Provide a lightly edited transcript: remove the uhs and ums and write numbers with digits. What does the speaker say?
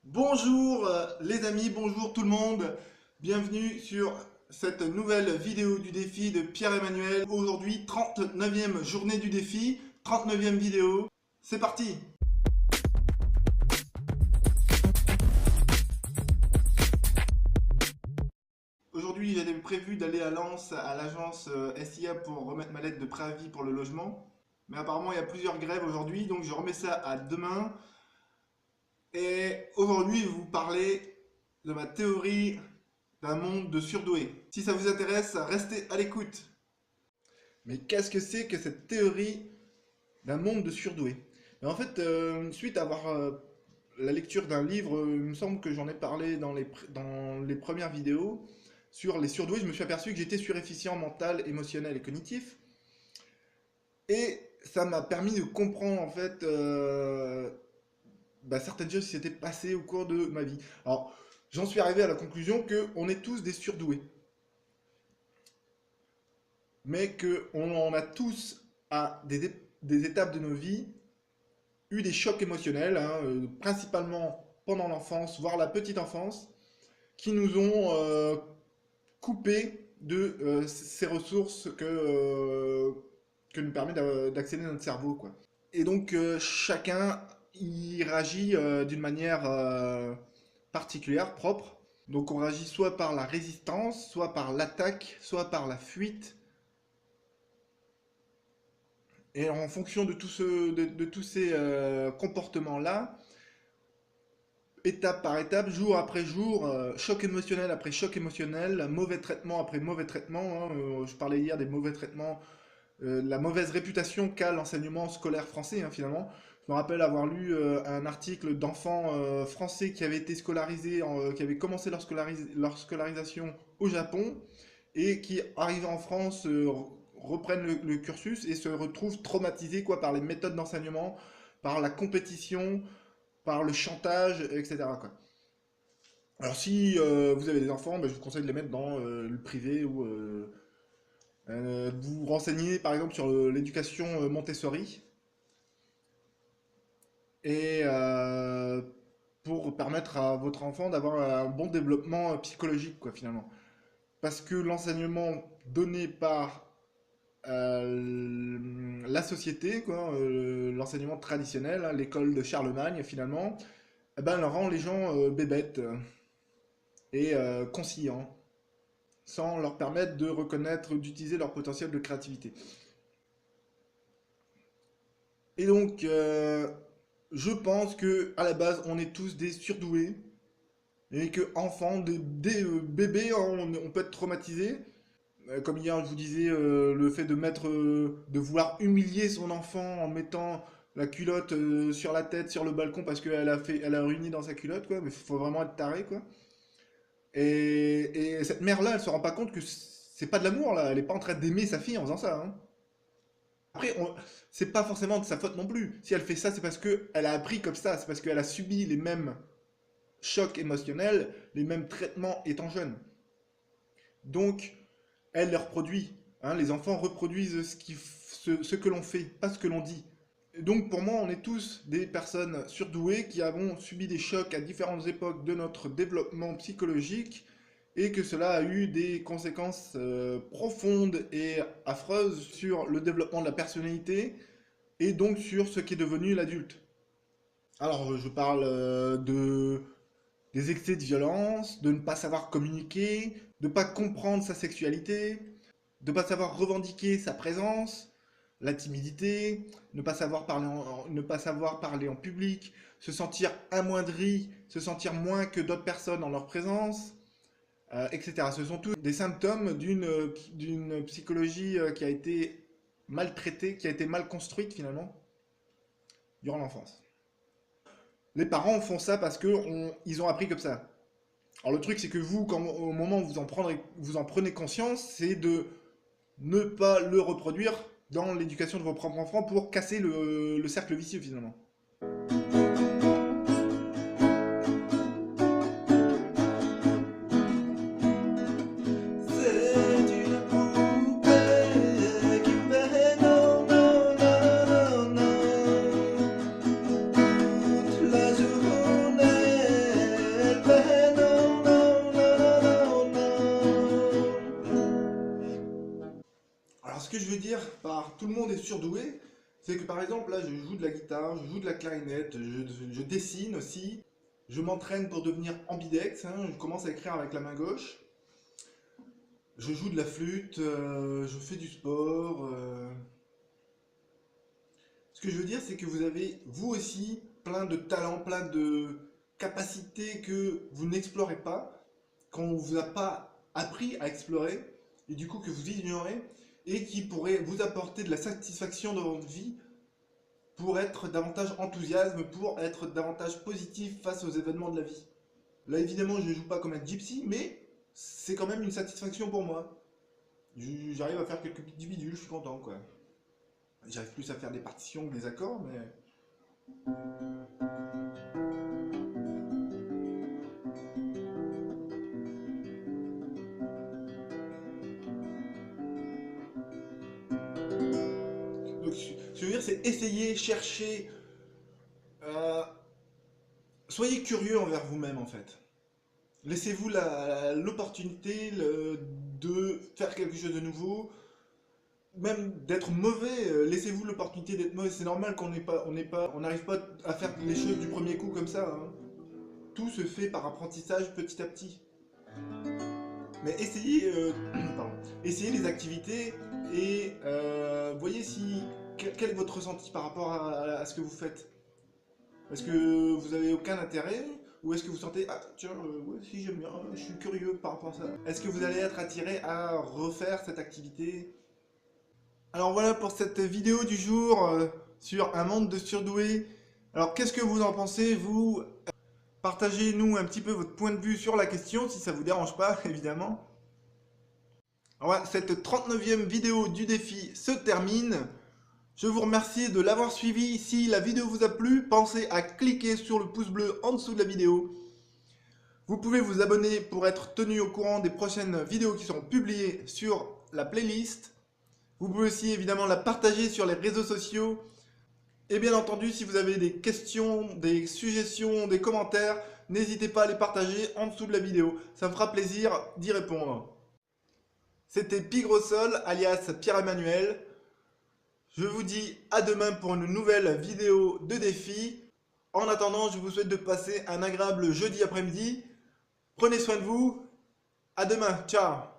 Bonjour les amis, bonjour tout le monde. Bienvenue sur cette nouvelle vidéo du défi de Pierre-Emmanuel. Aujourd'hui, 39e journée du défi, 39e vidéo. C'est parti! Aujourd'hui, j'avais prévu d'aller à Lens, à l'agence SIA pour remettre ma lettre de préavis pour le logement. Mais apparemment, il y a plusieurs grèves aujourd'hui, donc je remets ça à demain. Et aujourd'hui, je vais vous parler de ma théorie d'un monde de surdoués. Si ça vous intéresse, restez à l'écoute. Mais qu'est-ce que c'est que cette théorie d'un monde de surdoués? En fait, suite à avoir la lecture d'un livre, il me semble que j'en ai parlé dans les premières vidéos, sur les surdoués, je me suis aperçu que j'étais surefficient mental, émotionnel et cognitif. Et ça m'a permis de comprendre en fait certaines choses qui s'étaient passées au cours de ma vie. Alors, j'en suis arrivé à la conclusion qu'on est tous des surdoués. Mais qu'on en a tous à des étapes de nos vies eu des chocs émotionnels, hein, principalement pendant l'enfance, voire la petite enfance, qui nous ont coupé de ces ressources que nous permet d'accéder notre cerveau, quoi. Et donc chacun y réagit d'une manière particulière, propre. Donc on réagit soit par la résistance, soit par l'attaque, soit par la fuite. Et en fonction de tous ces comportements-là, étape par étape, jour après jour, choc émotionnel après choc émotionnel, mauvais traitement après mauvais traitement, hein, je parlais hier des mauvais traitements, la mauvaise réputation qu'a l'enseignement scolaire français, hein, finalement. Je me rappelle avoir lu un article d'enfants français qui avaient été scolarisés, qui avaient commencé leur scolarisation au Japon et qui, arrivant en France, reprennent le cursus et se retrouvent traumatisés quoi, par les méthodes d'enseignement, par la compétition, par le chantage, etc., quoi. Alors si vous avez des enfants, je vous conseille de les mettre dans le privé ou vous renseigner par exemple sur l'éducation Montessori et pour permettre à votre enfant d'avoir un bon développement psychologique, quoi, finalement. Parce que l'enseignement donné par la société, quoi, l'enseignement traditionnel, hein, l'école de Charlemagne, finalement, eh ben, elle rend les gens bébêtes et conciliants, sans leur permettre de reconnaître, d'utiliser leur potentiel de créativité. Et donc, je pense que à la base, on est tous des surdoués, et que enfants, dès bébés, hein, on peut être traumatisé. Comme hier, je vous disais, le fait de vouloir humilier son enfant en mettant la culotte sur la tête, sur le balcon, parce elle a réuni dans sa culotte, quoi. Mais il faut vraiment être taré, quoi. Et cette mère-là, elle se rend pas compte que c'est pas de l'amour, là. Elle est pas en train d'aimer sa fille en faisant ça, hein. Après, c'est pas forcément de sa faute non plus. Si elle fait ça, c'est parce qu'elle a appris comme ça. C'est parce qu'elle a subi les mêmes chocs émotionnels, les mêmes traitements étant jeune. Donc, elle les reproduit, hein. Les enfants reproduisent ce que l'on fait, pas ce que l'on dit. Donc pour moi, on est tous des personnes surdouées qui avons subi des chocs à différentes époques de notre développement psychologique et que cela a eu des conséquences profondes et affreuses sur le développement de la personnalité et donc sur ce qui est devenu l'adulte. Alors je parle des excès de violence, de ne pas savoir communiquer, de ne pas comprendre sa sexualité, de ne pas savoir revendiquer sa présence, la timidité, ne pas savoir parler en public, se sentir amoindri, se sentir moins que d'autres personnes en leur présence, etc. Ce sont tous des symptômes d'une psychologie qui a été maltraitée, qui a été mal construite finalement, durant l'enfance. Les parents font ça parce qu'ils ont appris comme ça. Alors le truc c'est que vous, au moment où vous en prenez conscience, c'est de ne pas le reproduire dans l'éducation de vos propres enfants pour casser le cercle vicieux finalement. C'est une poupée qui fait non, non, non, non, non, toute la journée. par tout le monde est surdoué, c'est que par exemple là je joue de la guitare, je joue de la clarinette, je dessine aussi, je m'entraîne pour devenir ambidex, hein, je commence à écrire avec la main gauche, je joue de la flûte, je fais du sport. Ce que je veux dire, c'est que vous avez vous aussi plein de talents, plein de capacités que vous n'explorez pas, qu'on vous a pas appris à explorer, et du coup que vous ignorez, et qui pourraient vous apporter de la satisfaction dans votre vie pour être davantage enthousiasme, pour être davantage positif face aux événements de la vie. Là, évidemment, je ne joue pas comme un gypsy, mais c'est quand même une satisfaction pour moi. J'arrive à faire quelques petits bidules, je suis content, quoi. J'arrive plus à faire des partitions que des accords, mais... Donc, ce que je veux dire, c'est essayer, chercher... euh, soyez curieux envers vous-même, en fait. Laissez-vous l'opportunité de faire quelque chose de nouveau, même d'être mauvais. Laissez-vous l'opportunité d'être mauvais. C'est normal on n'arrive pas à faire les choses du premier coup comme ça, hein. Tout se fait par apprentissage petit à petit. Mais essayez, pardon, essayez les activités et voyez quel est votre ressenti par rapport à ce que vous faites. Est-ce que vous avez aucun intérêt? Ou est-ce que vous sentez, ah tiens, ouais, si j'aime bien, je suis curieux par rapport à ça. Est-ce que vous allez être attiré à refaire cette activité? Alors voilà pour cette vidéo du jour sur un monde de surdoués. Alors qu'est-ce que vous en pensez, vous? Partagez-nous un petit peu votre point de vue sur la question, si ça vous dérange pas, évidemment. Alors voilà, cette 39e vidéo du défi se termine. Je vous remercie de l'avoir suivi. Si la vidéo vous a plu, pensez à cliquer sur le pouce bleu en dessous de la vidéo. Vous pouvez vous abonner pour être tenu au courant des prochaines vidéos qui seront publiées sur la playlist. Vous pouvez aussi évidemment la partager sur les réseaux sociaux. Et bien entendu, si vous avez des questions, des suggestions, des commentaires, n'hésitez pas à les partager en dessous de la vidéo. Ça me fera plaisir d'y répondre. C'était Pigrosol, alias Pierre-Emmanuel. Je vous dis à demain pour une nouvelle vidéo de défi. En attendant, je vous souhaite de passer un agréable jeudi après-midi. Prenez soin de vous. À demain. Ciao.